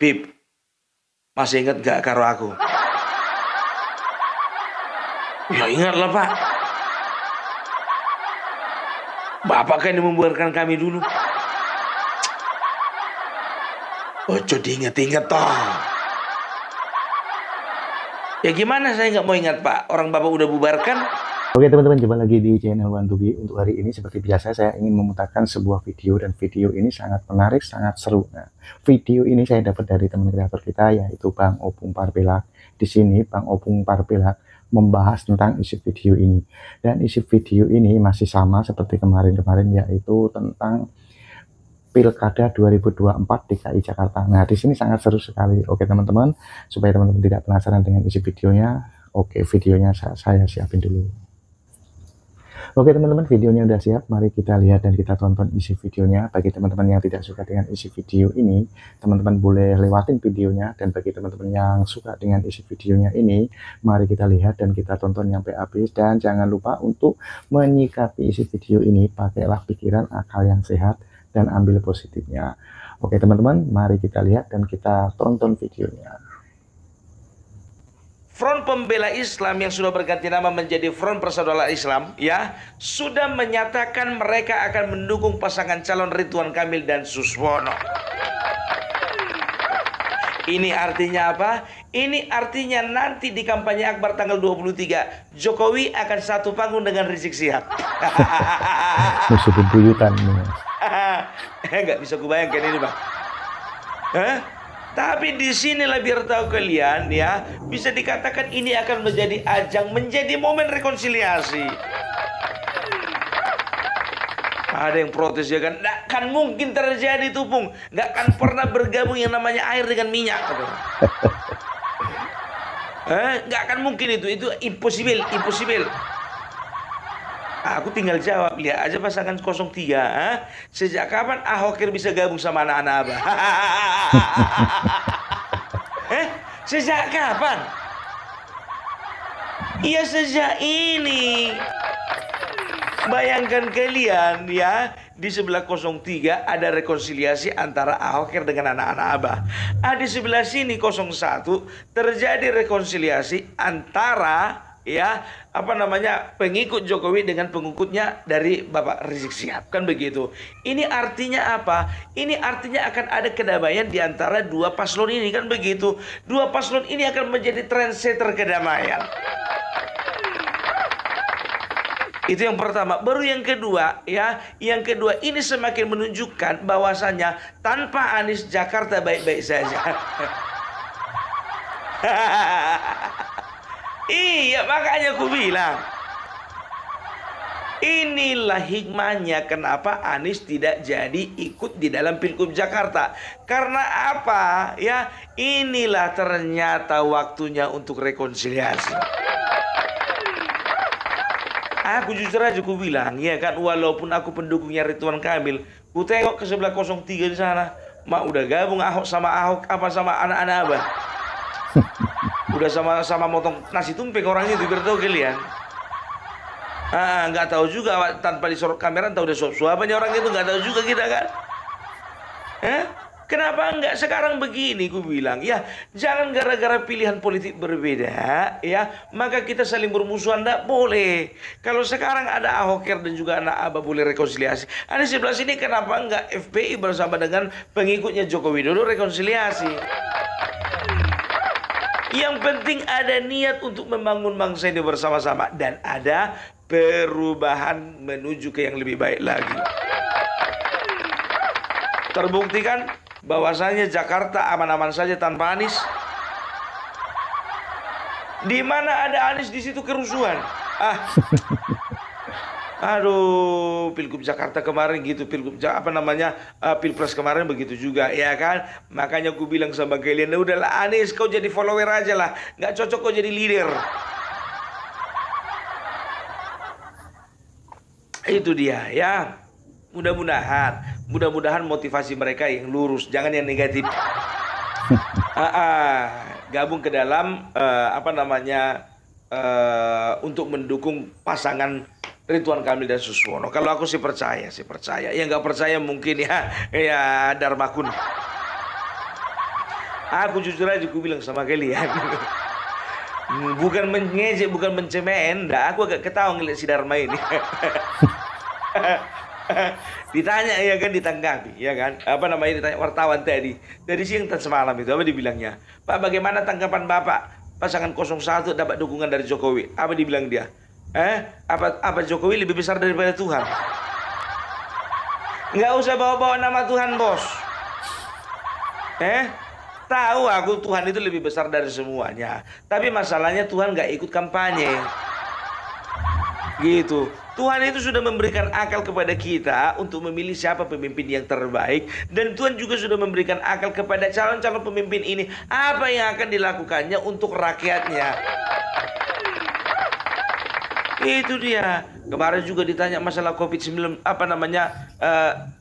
Bib, masih ingat gak karo aku? Ya ingat lah Pak. Bapak kan yang membuarkan kami dulu. Ojo diinget-inget toh. Ya gimana saya nggak mau ingat Pak, orang Bapak udah bubarkan. Oke teman-teman, jumpa lagi di channel One to Be. Untuk hari ini seperti biasa saya ingin memutarkan sebuah video, dan video ini sangat menarik, sangat seru. Nah, video ini saya dapat dari teman kreator kita, yaitu Bang Opung Parpelak. Di sini Bang Opung Parpelak membahas tentang isi video ini, dan isi video ini masih sama seperti kemarin-kemarin, yaitu tentang Pilkada 2024 DKI Jakarta. Nah, di sini sangat seru sekali. Oke teman-teman, supaya teman-teman tidak penasaran dengan isi videonya, oke videonya saya siapin dulu. Oke teman-teman, videonya udah siap, mari kita lihat dan kita tonton isi videonya. Bagi teman-teman yang tidak suka dengan isi video ini, teman-teman boleh lewatin videonya, dan bagi teman-teman yang suka dengan isi videonya ini, mari kita lihat dan kita tonton sampai habis. Dan jangan lupa untuk menyikapi isi video ini, pakailah pikiran, akal yang sehat, dan ambil positifnya. Oke teman-teman, mari kita lihat dan kita tonton videonya. Front Pembela Islam yang sudah berganti nama menjadi Front Persaudaraan Islam ya, sudah menyatakan mereka akan mendukung pasangan calon Ridwan Kamil dan Suswono. Ini artinya apa? Ini artinya nanti di kampanye akbar tanggal 23 Jokowi akan satu panggung dengan Rizik Syihab. Musuh bebuyutan. Nggak bisa kubayangkan ini Bang. Tapi di sinilah biar tahu kalian ya, bisa dikatakan ini akan menjadi ajang, menjadi momen rekonsiliasi. Ada yang protes ya kan, nggak kan mungkin terjadi tuh Pung, nggak kan pernah bergabung yang namanya air dengan minyak. Nggak akan mungkin itu impossible. Aku tinggal jawab, lihat aja pasangan 03. Sejak kapan Ahokir bisa gabung sama anak-anak Abah? Sejak kapan? Iya sejak ini. Bayangkan kalian ya, di sebelah 03 ada rekonsiliasi antara Ahokir dengan anak-anak Abah. Di sebelah sini 01 terjadi rekonsiliasi antara ya pengikut Jokowi dengan pengikutnya dari Bapak Rizik Syihab, kan begitu. Ini artinya apa? Ini artinya akan ada kedamaian di antara dua paslon ini, kan begitu. Dua paslon ini akan menjadi trendsetter kedamaian. Itu yang pertama. Baru yang kedua ya, yang kedua ini semakin menunjukkan bahwasanya tanpa Anies Jakarta baik-baik saja. Iya, makanya aku bilang inilah hikmahnya kenapa Anies tidak jadi ikut di dalam Pilgub Jakarta. Karena apa? Ya, inilah ternyata waktunya untuk rekonsiliasi. Aku jujur aja aku bilang, ya kan, walaupun aku pendukungnya Ridwan Kamil, ku tengok ke sebelah 03 di sana, mak udah gabung Ahok sama Ahok apa sama anak-anak Abah. Udah sama-sama motong nasi tumpeng orang itu, biar tahu kalian. Nggak tahu juga tanpa disorot kamera, tahu udah suap-suapannya orang itu, nggak tahu juga kita kan. Kenapa nggak sekarang begini? Ku bilang ya, jangan gara-gara pilihan politik berbeda ya maka kita saling bermusuhan, nggak boleh. Kalau sekarang ada Ahokir dan juga anak Abah boleh rekonsiliasi, ada sebelah sini kenapa nggak FPI bersama dengan pengikutnya Joko Widodo rekonsiliasi? Yang penting ada niat untuk membangun bangsa ini bersama-sama, dan ada perubahan menuju ke yang lebih baik lagi. Terbuktikan bahwasanya Jakarta aman-aman saja tanpa Anies. Di mana ada Anies di situ kerusuhan. Aduh, Pilgub Jakarta kemarin gitu, Pilpres kemarin begitu juga, ya kan? Makanya aku bilang sama kalian, udahlah Anies, kau jadi follower aja lah, nggak cocok kau jadi leader. Itu dia, ya. Mudah-mudahan motivasi mereka yang lurus, jangan yang negatif. Gabung ke dalam untuk mendukung pasangan Ridwan Kamil dan Suswono. Kalau aku sih percaya. Yang nggak percaya mungkin ya Darmakun. Aku jujur aja aku bilang sama kalian. Bukan mengejek, bukan mencemooh, aku agak ketawa ngeliat si Dharma ini. Ditanya ya kan, ditanggapi ya kan, apa namanya, ditanya wartawan tadi dari siang dan semalam itu, apa dibilangnya, Pak, bagaimana tanggapan Bapak pasangan 01 dapat dukungan dari Jokowi? Apa dibilang dia? Apa Jokowi lebih besar daripada Tuhan? Nggak usah bawa-bawa nama Tuhan, bos. Tahu aku Tuhan itu lebih besar dari semuanya, tapi masalahnya Tuhan nggak ikut kampanye. Gitu. Tuhan itu sudah memberikan akal kepada kita untuk memilih siapa pemimpin yang terbaik, dan Tuhan juga sudah memberikan akal kepada calon-calon pemimpin ini apa yang akan dilakukannya untuk rakyatnya. Itu dia. Kemarin juga ditanya masalah COVID-19, apa namanya,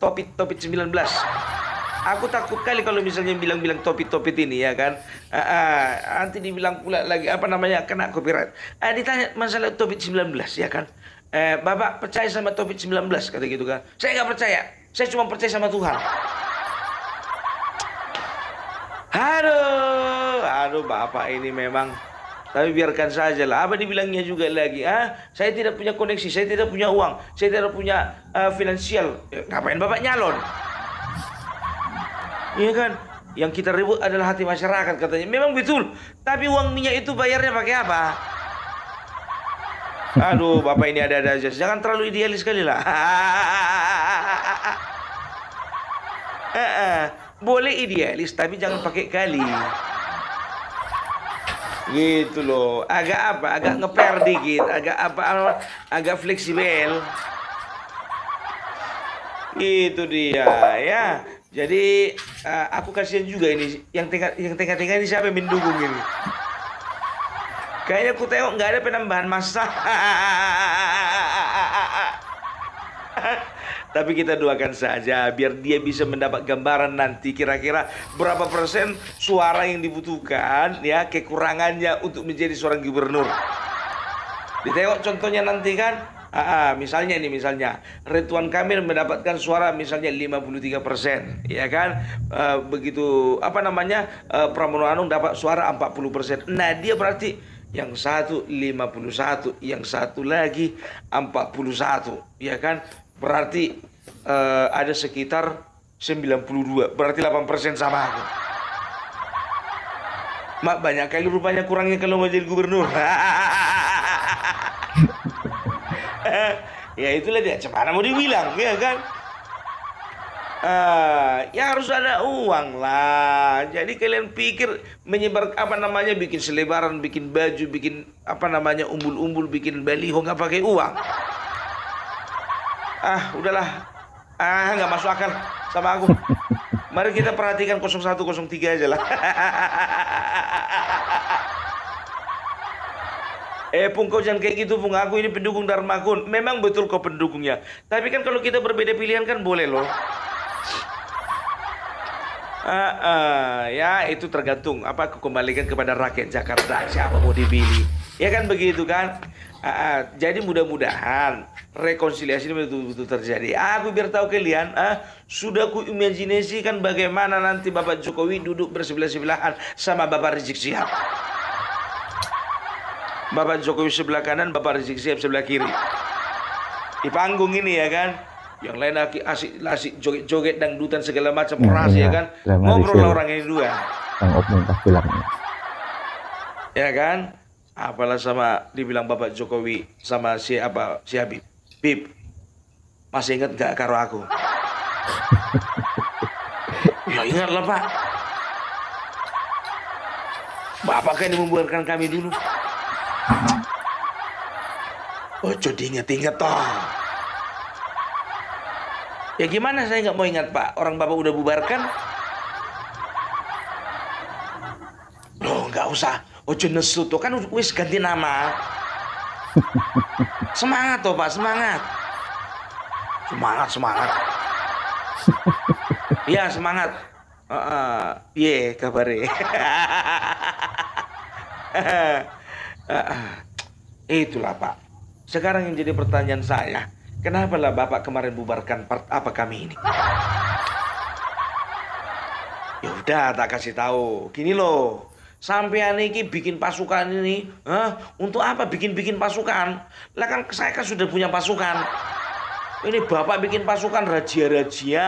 COVID-19. Aku takut kali kalau misalnya bilang-bilang topik-topik ini ya kan. Nanti dibilang pula lagi apa namanya, kena copyright. Ditanya masalah COVID-19 ya kan. Bapak percaya sama COVID-19 kata gitu kan. Saya nggak percaya. Saya cuma percaya sama Tuhan. Aduh Bapak ini memang. Tapi biarkan saja lah. Apa dibilangnya juga lagi. Saya tidak punya koneksi, saya tidak punya uang, saya tidak punya finansial. Ngapain Bapak nyalon? Iya kan, yang kita ribut adalah hati masyarakat katanya. Memang betul, tapi uang minyak itu bayarnya pakai apa? Aduh, Bapak ini ada-ada aja. Jangan terlalu idealis sekali lah. Boleh idealis, tapi jangan pakai kali. Gitu loh. Agak apa? Agak ngeper dikit. Agak apa? Agak fleksibel. Gitu dia ya. Jadi aku kasihan juga ini yang tengah-tengah ini, siapa yang mendukung ini? Kayaknya aku tengok nggak ada penambahan massa. Tapi kita doakan saja biar dia bisa mendapat gambaran nanti kira-kira berapa persen suara yang dibutuhkan ya, kekurangannya untuk menjadi seorang gubernur. Ditengok contohnya nanti kan. Misalnya Ridwan Kamil mendapatkan suara misalnya 53%, ya kan? Begitu apa namanya, Pramono Anung dapat suara 40%. Nah, dia berarti yang satu 51, yang satu lagi 41, ya kan? Berarti ada sekitar 92, berarti 8% sama aku. Mak, banyak kali rupanya kurangnya kalau mau jadi gubernur. Ya itulah dia, cemana mau dibilang ya kan. Ya harus ada uang lah. Jadi kalian pikir menyebar apa namanya, bikin selebaran, bikin baju, bikin apa namanya, umbul-umbul, bikin baliho nggak pakai uang? Udahlah, nggak masuk akal sama aku. Mari kita perhatikan 0103 aja lah. Pung, kau jangan kayak gitu, Pung. Aku ini pendukung Dharma Kun. Memang betul kau pendukungnya. Tapi kan kalau kita berbeda pilihan kan boleh loh. Ya itu tergantung. Aku kembalikan kepada rakyat Jakarta. Siapa mau dipilih? Ya kan begitu kan? Jadi mudah-mudahan rekonsiliasi ini betul-betul terjadi. Aku biar tahu kalian, sudah ku imajinasikan bagaimana nanti Bapak Jokowi duduk bersebelah-sebelahan sama Bapak Rizik Syihab. Bapak Jokowi sebelah kanan, Bapak Rizik Syihab sebelah kiri. Di panggung ini ya kan. Yang lain asik joget-joget, dangdutan segala macam, rahasia ya kan. Ngobrol orang ini dua. Yang opung pas bilangnya. Ya kan? Apalah sama dibilang Bapak Jokowi sama si Habib. Bib, masih ingat gak karo aku? Ya ingat lah Pak. Bapak kan yang membuarkan kami dulu. Ojo diinget-inget toh. Ya gimana saya nggak mau ingat Pak, orang Bapak udah bubarkan. Loh nggak usah, ojo nesu tuh kan wis ganti nama. Semangat toh Pak, semangat. Semangat. Iya semangat. Piye kabare. Itulah Pak. Sekarang yang jadi pertanyaan saya, kenapa lah Bapak kemarin bubarkan kami ini? Ya Udah tak kasih tahu. Gini loh. Sampean ini bikin pasukan ini, untuk apa bikin pasukan? Lah kan saya kan sudah punya pasukan. Ini bapak bikin pasukan razia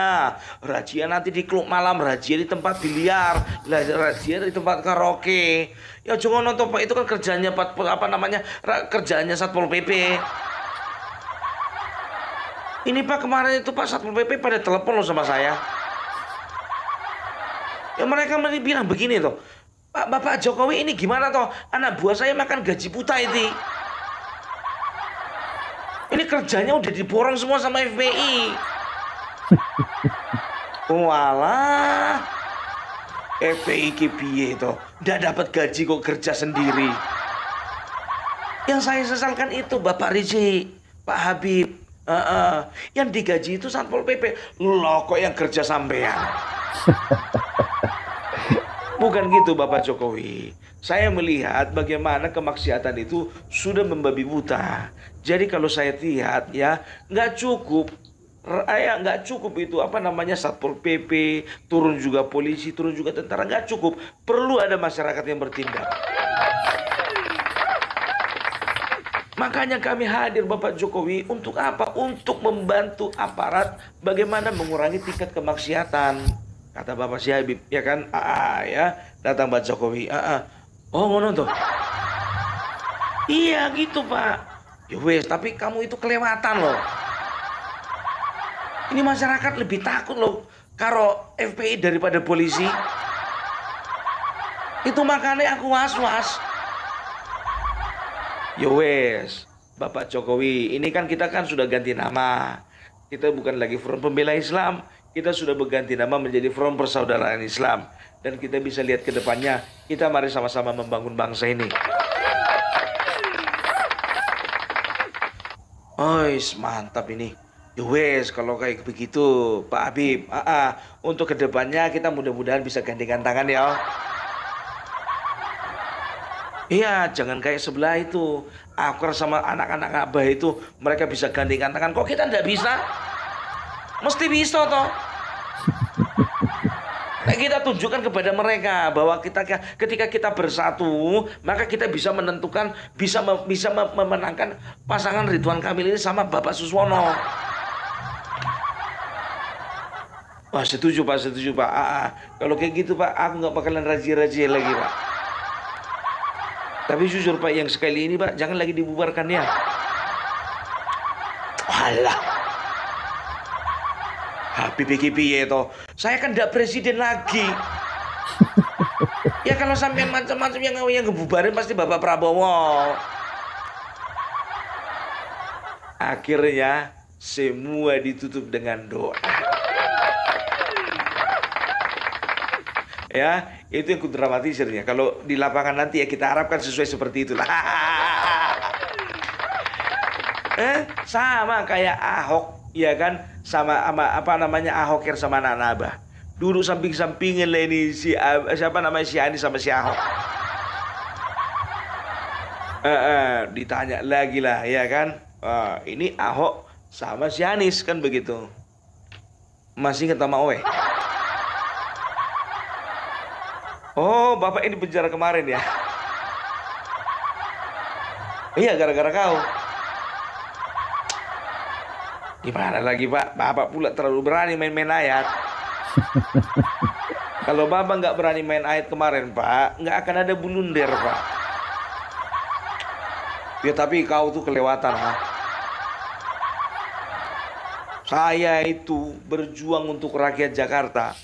nanti di klub malam, razia di tempat biliar, razia di tempat karaoke. Ya jangan nonton pak, itu kan kerjanya kerjanya Satpol PP. Ini pak kemarin itu pak Satpol PP pada telepon loh sama saya. Ya mereka bilang begini toh, Pak Bapak Jokowi ini gimana toh? Anak buah saya makan gaji buta ini. Ini kerjanya udah diborong semua sama FPI. Walah, FPI ki piye toh? Nggak dapat gaji kok kerja sendiri. Yang saya sesalkan itu Bapak Rizik, Pak Habib, yang digaji itu Satpol PP. Loh kok yang kerja sampean? Bukan gitu Bapak Jokowi. Saya melihat bagaimana kemaksiatan itu sudah membabi buta. Jadi kalau saya lihat ya nggak cukup itu Satpol PP, turun juga polisi, turun juga tentara, nggak cukup. Perlu ada masyarakat yang bertindak. Makanya kami hadir Bapak Jokowi untuk apa? Untuk membantu aparat bagaimana mengurangi tingkat kemaksiatan. Kata Bapak si Habib, ya kan? Ya, datang Pak Jokowi. Oh, ngono tuh. Iya gitu, Pak. Ya wes, tapi kamu itu kelewatan loh. Ini masyarakat lebih takut loh karo FPI daripada polisi. Itu makanya aku was-was. Ya wes, Bapak Jokowi, ini kan kita kan sudah ganti nama. Kita bukan lagi Front Pembela Islam. Kita sudah berganti nama menjadi Front Persaudaraan Islam. Dan kita bisa lihat ke depannya, kita mari sama-sama membangun bangsa ini. Ois, mantap ini. Yowes, kalau kayak begitu, Pak Habib, untuk ke depannya kita mudah-mudahan bisa gandengan tangan ya. Iya, jangan kayak sebelah itu. Aku sama anak-anak Abah itu, mereka bisa gandengan tangan. Kok kita nggak bisa? Mesti bisa toh. Nah, kita tunjukkan kepada mereka bahwa ketika kita bersatu, maka kita bisa menentukan, bisa memenangkan pasangan Ridwan Kamil ini sama Bapak Suswono. Wah, setuju Pak. Kalau kayak gitu Pak, aku nggak bakalan razia-razia lagi Pak. Tapi jujur Pak, yang sekali ini Pak, jangan lagi dibubarkan ya. Walah. Habib piye toh? Saya kan tidak presiden lagi. Ya kalau sampai macam-macam yang ngebubarin pasti Bapak Prabowo. Akhirnya semua ditutup dengan doa. Ya, itu yang kudramatisirnya. Kalau di lapangan nanti ya kita harapkan sesuai seperti itulah. Sama kayak Ahok. Iya kan, sama Ahok sama anak Abah. Duduk samping-sampingin lah ini si Anies sama si Ahok. Ditanya lagi lah, ya kan? Ini Ahok sama si Anies kan begitu. Masih ingat sama Owe? Oh, Bapak ini penjara kemarin ya? Iya, gara-gara kau. Gimana lagi Pak? Bapak pula terlalu berani main-main ayat. Kalau Bapak nggak berani main ayat kemarin Pak, nggak akan ada bulunder Pak. Ya tapi kau tuh kelewatan ha? Saya itu berjuang untuk rakyat Jakarta.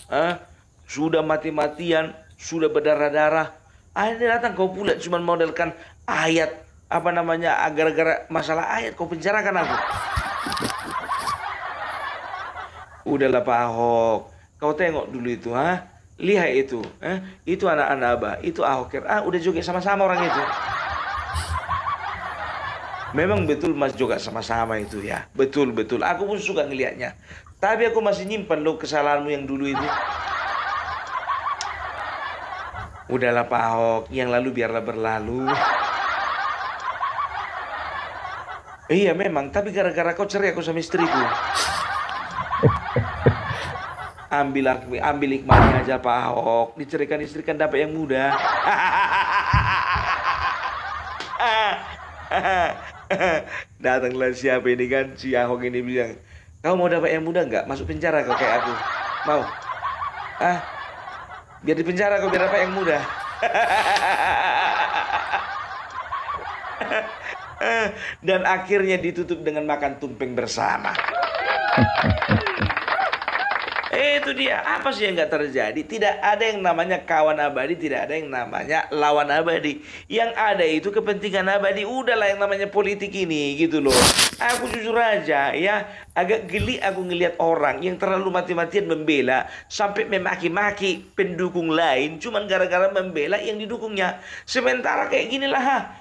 Sudah mati-matian, sudah berdarah-darah. Akhirnya datang kau pula cuma modelkan ayat gara-gara masalah ayat kau penjarakan aku. Udahlah Pak Ahok, kau tengok dulu itu, lihat itu, itu anak-anak Abah, itu Ahok, udah joget sama-sama orang itu. Memang betul Mas juga sama-sama itu ya, betul. Aku pun suka ngelihatnya, tapi aku masih nyimpan loh kesalahanmu yang dulu itu. Udahlah Pak Ahok, yang lalu biarlah berlalu. Iya memang, tapi gara-gara kau cerai aku sama istriku. ambil hikmahnya aja Pak Ahok, diceraikan istri kan dapat yang muda. Datanglah siapa ini kan, si Ahok ini bilang, kau mau dapat yang muda nggak? Masuk penjara kau kayak aku. Mau? Biar di penjara kau biar dapat yang muda. Dan akhirnya ditutup dengan makan tumpeng bersama. Itu dia, apa sih yang nggak terjadi? Tidak ada yang namanya kawan abadi, tidak ada yang namanya lawan abadi. Yang ada itu kepentingan abadi. Udahlah yang namanya politik ini gitu loh. Aku jujur aja ya, agak geli aku ngelihat orang yang terlalu mati-matian membela sampai memaki-maki pendukung lain cuman gara-gara membela yang didukungnya. Sementara kayak gini lah,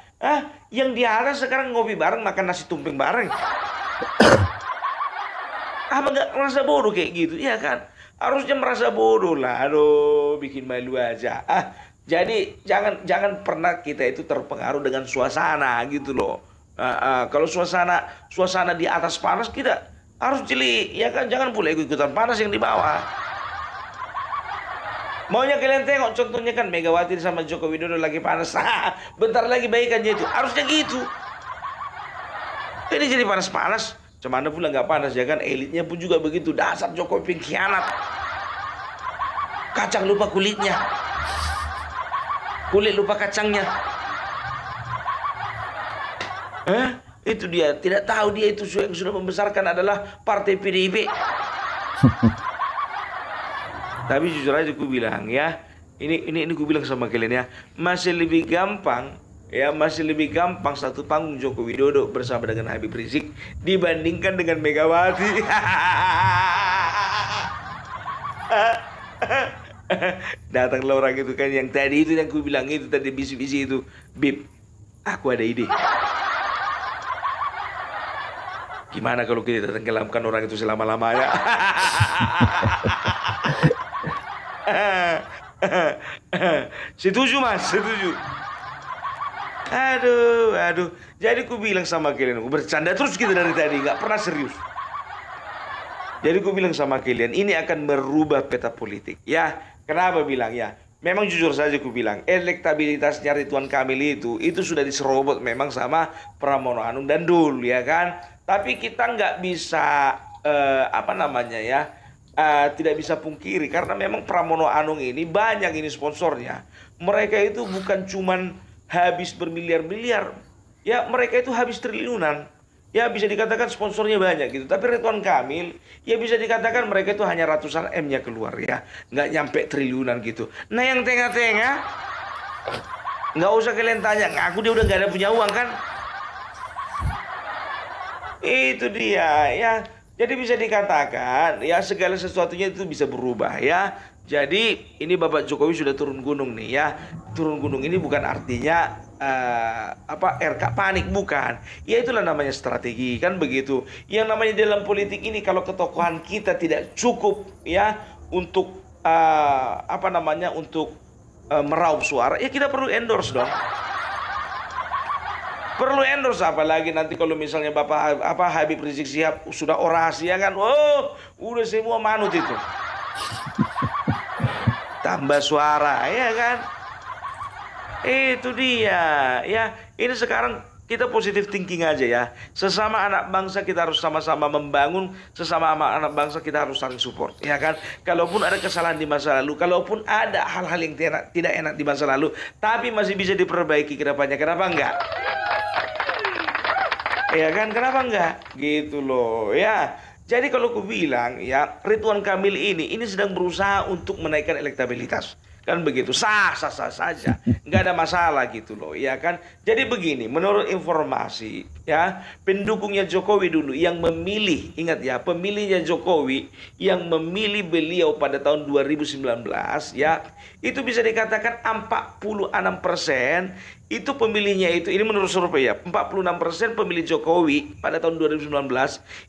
yang di atas sekarang ngopi bareng, makan nasi tumpeng bareng. Apa nggak merasa bodoh kayak gitu, ya kan? Harusnya merasa bodoh lah. Aduh, bikin malu aja. Jadi jangan pernah kita itu terpengaruh dengan suasana gitu loh. Kalau suasana di atas panas, kita harus jeli, ya kan? Jangan pula ikut-ikutan panas yang di bawah. Maunya kalian tengok contohnya kan Megawati sama Joko Widodo lagi panas. Bentar lagi baikannya itu. Harusnya gitu. Ini jadi panas-panas. Cemana pula nggak panas ya kan, elitnya pun juga begitu. Dasar Jokowi pengkhianat, kacang lupa kulitnya, kulit lupa kacangnya. Itu dia, tidak tahu dia itu yang sudah membesarkan adalah partai PDIP. Tapi jujur aja aku bilang ya, ini aku bilang sama kalian ya, masih lebih gampang satu panggung Joko Widodo bersama dengan Habib Rizik dibandingkan dengan Megawati. Datanglah orang itu kan, yang tadi itu yang aku bilang itu tadi, bisi-bisi itu, Bib, aku ada ide. Gimana kalau kita tenggelamkan orang itu selama-lamanya? Setuju Mas, setuju. Aduh. Jadi ku bilang sama kalian, aku bercanda terus kita dari tadi, nggak pernah serius. Jadi ku bilang sama kalian, ini akan merubah peta politik. Ya, kenapa bilang ya? Memang jujur saja ku bilang, elektabilitasnya Ridwan Kamil itu sudah diserobot memang sama Pramono Anung dan Dul, ya kan? Tapi kita nggak bisa tidak bisa pungkiri karena memang Pramono Anung ini banyak ini sponsornya. Mereka itu bukan cuman habis bermiliar-miliar, ya mereka itu habis triliunan. Ya bisa dikatakan sponsornya banyak gitu. Tapi Ridwan Kamil, ya bisa dikatakan mereka itu hanya ratusan M-nya keluar ya, nggak nyampe triliunan gitu. Nah yang tengah-tengah, nggak usah kalian tanya, ngaku dia udah nggak ada punya uang kan? Itu dia ya. Jadi bisa dikatakan ya segala sesuatunya itu bisa berubah ya. Jadi ini Bapak Jokowi sudah turun gunung nih ya. Turun gunung ini bukan artinya RK panik, bukan. Ya itulah namanya strategi kan begitu. Yang namanya dalam politik ini kalau ketokohan kita tidak cukup ya untuk meraup suara, ya kita perlu endorse dong. Perlu endorse, apalagi nanti kalau misalnya Bapak Habib Rizik Syihab sudah orasi ya kan. Oh, udah semua manut itu. Tambah suara ya kan. Itu dia ya. Ini sekarang kita positive thinking aja ya. Sesama anak bangsa kita harus sama-sama membangun. Sesama anak bangsa kita harus saling support ya kan. Kalaupun ada kesalahan di masa lalu, kalaupun ada hal-hal yang tidak enak di masa lalu, tapi masih bisa diperbaiki ke depannya, kenapa enggak? Ya kan, kenapa enggak? Gitu loh ya. Jadi kalau aku bilang ya, Ridwan Kamil ini sedang berusaha untuk menaikkan elektabilitas. Kan begitu, sah saja, nggak ada masalah gitu loh, ya kan. Jadi begini, menurut informasi ya, pendukungnya Jokowi dulu yang memilih, ingat ya, pemilihnya Jokowi yang memilih beliau pada tahun 2019 ya, itu bisa dikatakan 46% itu pemilihnya itu, ini menurut survei ya, 46% pemilih Jokowi pada tahun 2019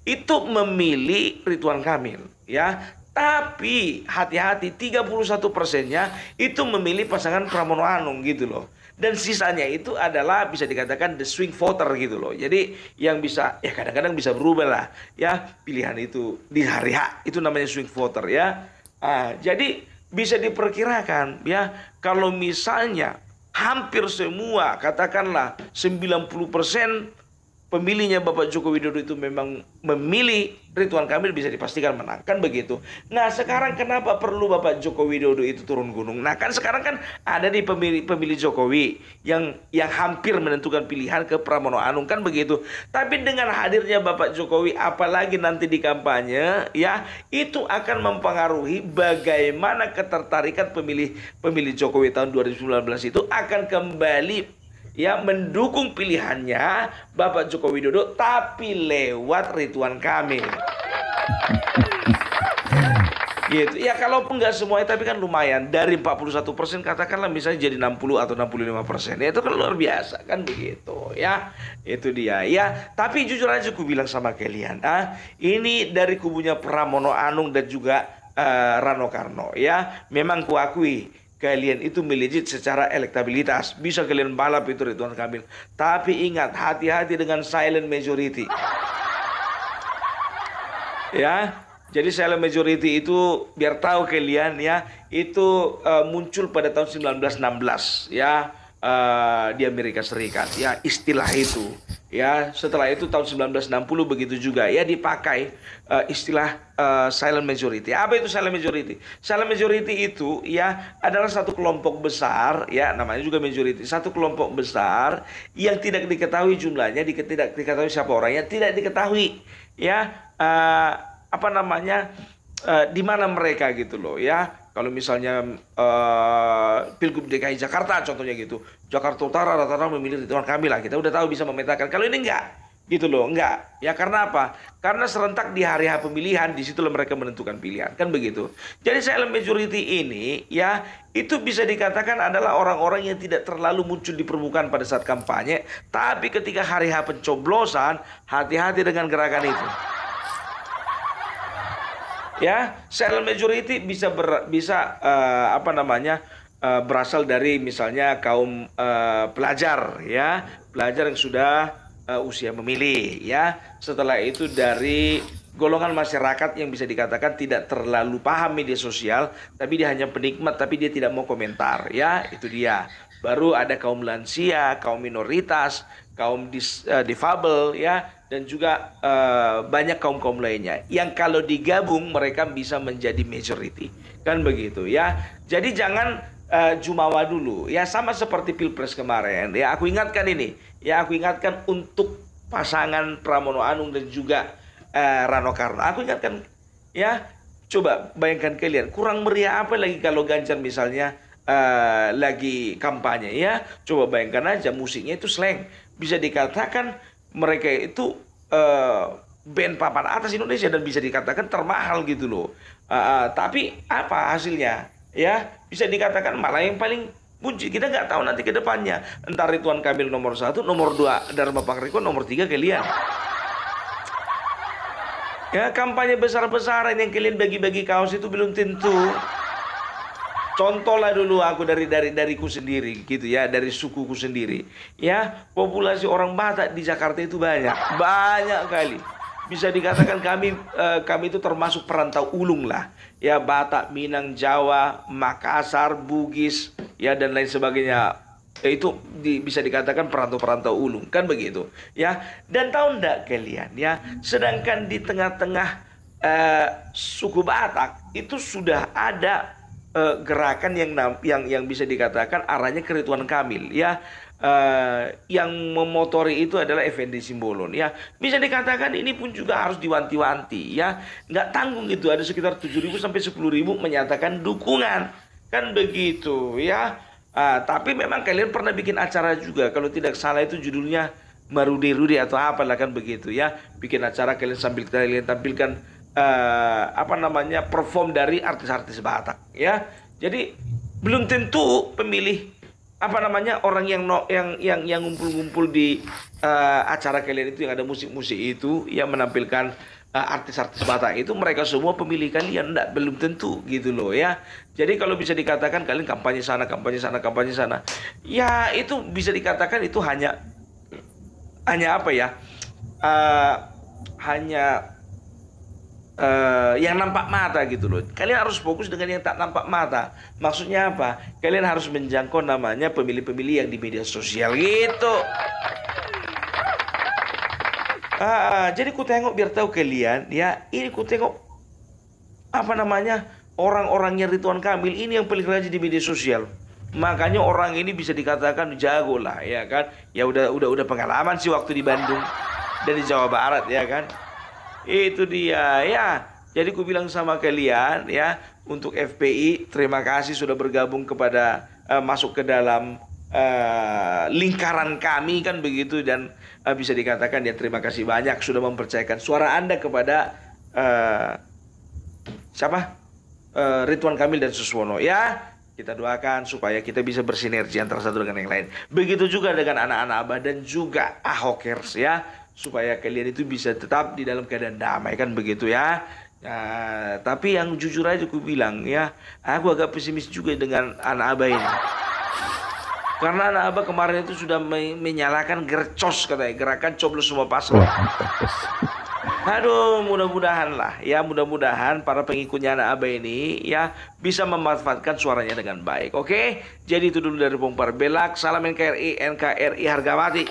itu memilih Ridwan Kamil ya. Tapi hati-hati, 31%-nya itu memilih pasangan Pramono Anung gitu loh. Dan sisanya itu adalah bisa dikatakan the swing voter gitu loh. Jadi yang bisa, ya kadang-kadang bisa berubah lah ya pilihan itu di hari H, itu namanya swing voter ya. Jadi bisa diperkirakan ya, kalau misalnya hampir semua, katakanlah 90% pemilihnya Bapak Joko Widodo itu memang memilih Ridwan Kamil, bisa dipastikan menang, kan begitu. Nah sekarang kenapa perlu Bapak Joko Widodo itu turun gunung? Nah kan sekarang kan ada di pemilih Jokowi yang hampir menentukan pilihan ke Pramono Anung, kan begitu. Tapi dengan hadirnya Bapak Jokowi, apalagi nanti di kampanye ya, itu akan mempengaruhi bagaimana ketertarikan pemilih Jokowi tahun 2019 itu akan kembali ya mendukung pilihannya Bapak Joko Widodo, tapi lewat Ridwan Kamil. Gitu. Ya kalaupun nggak semuanya, tapi kan lumayan. Dari 41% katakanlah misalnya jadi 60 atau 65%. Ya itu kan luar biasa, kan begitu ya. Itu dia ya. Tapi jujur aja aku bilang sama kalian, ini dari kubunya Pramono Anung dan juga Rano Karno ya. Memang kuakui kalian itu melejit secara elektabilitas, bisa kalian balap itu Ridwan Kamil. Tapi ingat, hati-hati dengan silent majority. Ya, jadi silent majority itu biar tahu kalian ya, itu muncul pada tahun 1916 ya, di Amerika Serikat ya, istilah itu. Ya, setelah itu tahun 1960 begitu juga ya dipakai istilah silent majority. Apa itu silent majority? Silent majority itu ya adalah satu kelompok besar ya, namanya juga majority. Satu kelompok besar yang tidak diketahui jumlahnya, tidak diketahui siapa orangnya, tidak diketahui ya di mana mereka gitu loh ya. Kalau misalnya Pilgub DKI Jakarta contohnya gitu, Jakarta Utara rata-rata memilih Ridwan Kamil lah, kita udah tahu bisa memetakan. Kalau ini enggak, gitu loh, enggak. Ya karena apa? Karena serentak di hari H pemilihan, disitulah mereka menentukan pilihan, kan begitu. Jadi silent majority ini ya, itu bisa dikatakan adalah orang-orang yang tidak terlalu muncul di permukaan pada saat kampanye, tapi ketika hari H pencoblosan, hati-hati dengan gerakan itu. Ya, silent majority bisa berasal dari misalnya kaum pelajar ya, pelajar yang sudah usia memilih ya. Setelah itu dari golongan masyarakat yang bisa dikatakan tidak terlalu paham media sosial, tapi dia hanya penikmat, tapi dia tidak mau komentar ya, itu dia. Baru ada kaum lansia, kaum minoritas, kaum difabel ya, dan juga banyak kaum-kaum lainnya yang kalau digabung mereka bisa menjadi majority, kan begitu ya. Jadi jangan jumawa dulu ya, sama seperti Pilpres kemarin ya. Aku ingatkan ini ya, aku ingatkan untuk pasangan Pramono Anung dan juga Rano Karno. Aku ingatkan ya, coba bayangkan kalian, kurang meriah apa lagi kalau Ganjar misalnya lagi kampanye ya. Coba bayangkan aja, musiknya itu slang, bisa dikatakan mereka itu band papan atas Indonesia dan bisa dikatakan termahal gitu loh. Tapi apa hasilnya ya, bisa dikatakan malah yang paling kunci. Kita nggak tahu nanti ke depannya, entar Ridwan Kamil nomor 1, nomor 2 Dharma Pangriku, nomor 3 kalian. Ya, kampanye besar-besaran yang kalian bagi-bagi kaos itu belum tentu. Contohlah dulu aku dariku sendiri gitu ya, dari sukuku sendiri. Ya, populasi orang Batak di Jakarta itu banyak kali. Bisa dikatakan kami itu termasuk perantau ulung lah. Ya, Batak, Minang, Jawa, Makassar, Bugis, ya dan lain sebagainya. Itu bisa dikatakan perantau-perantau ulung, kan begitu. Ya, dan tahu enggak kalian ya, sedangkan di tengah-tengah suku Batak itu sudah ada gerakan yang bisa dikatakan arahnya ke Ridwan Kamil ya, yang memotori itu adalah Effendi Simbolon ya. Bisa dikatakan ini pun juga harus diwanti-wanti ya, nggak tanggung gitu, ada sekitar 7.000 sampai 10.000 menyatakan dukungan, kan begitu ya. Tapi memang kalian pernah bikin acara juga, kalau tidak salah itu judulnya Marudi-Rudi atau apalah, kan begitu ya. Bikin acara kalian sambil kalian tampilkan perform dari artis-artis Batak ya. Jadi belum tentu pemilih orang yang ngumpul-ngumpul di acara kalian itu yang ada musik-musik itu yang menampilkan artis-artis Batak itu mereka semua pemilih kalian, enggak, belum tentu gitu loh ya. Jadi kalau bisa dikatakan kalian kampanye sana ya, itu bisa dikatakan itu hanya apa ya, hanya yang nampak mata gitu loh. Kalian harus fokus dengan yang tak nampak mata. Maksudnya apa? Kalian harus menjangkau namanya pemilih-pemilih yang di media sosial gitu. Jadi ku tengok biar tahu kalian ya, ini ku tengok apa namanya orang-orangnya Ridwan Kamil ini yang paling rajin di media sosial. Makanya orang ini bisa dikatakan jago lah ya kan. Ya udah pengalaman sih waktu di Bandung dan di Jawa Barat ya kan. Itu dia ya. Jadi ku bilang sama kalian ya, untuk FPI terima kasih sudah bergabung kepada masuk ke dalam lingkaran kami kan begitu, dan bisa dikatakan ya terima kasih banyak sudah mempercayakan suara Anda kepada siapa? Ridwan Kamil dan Suswono ya. Kita doakan supaya kita bisa bersinergi antara satu dengan yang lain. Begitu juga dengan anak-anak Abah dan juga Ahokers ya, supaya kalian itu bisa tetap di dalam keadaan damai kan begitu ya. Tapi yang jujur aja aku bilang ya, aku agak pesimis juga dengan anak Abah ini. Karena anak Abah kemarin itu sudah menyalakan gercos katanya, gerakan coblos semua paslon. Aduh, mudah-mudahan lah ya, mudah-mudahan para pengikutnya anak Abah ini ya bisa memanfaatkan suaranya dengan baik. Oke, jadi itu dulu dari Bongpar Belak. Salam NKRI harga mati.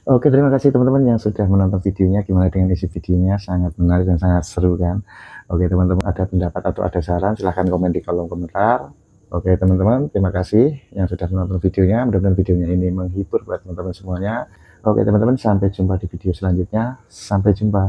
Oke, terima kasih teman-teman yang sudah menonton videonya. Gimana dengan isi videonya? Sangat menarik dan sangat seru kan? Oke teman-teman, ada pendapat atau ada saran silahkan komen di kolom komentar. Oke teman-teman, terima kasih yang sudah menonton videonya. Mudah-mudahan videonya ini menghibur buat teman-teman semuanya. Oke teman-teman, sampai jumpa di video selanjutnya. Sampai jumpa.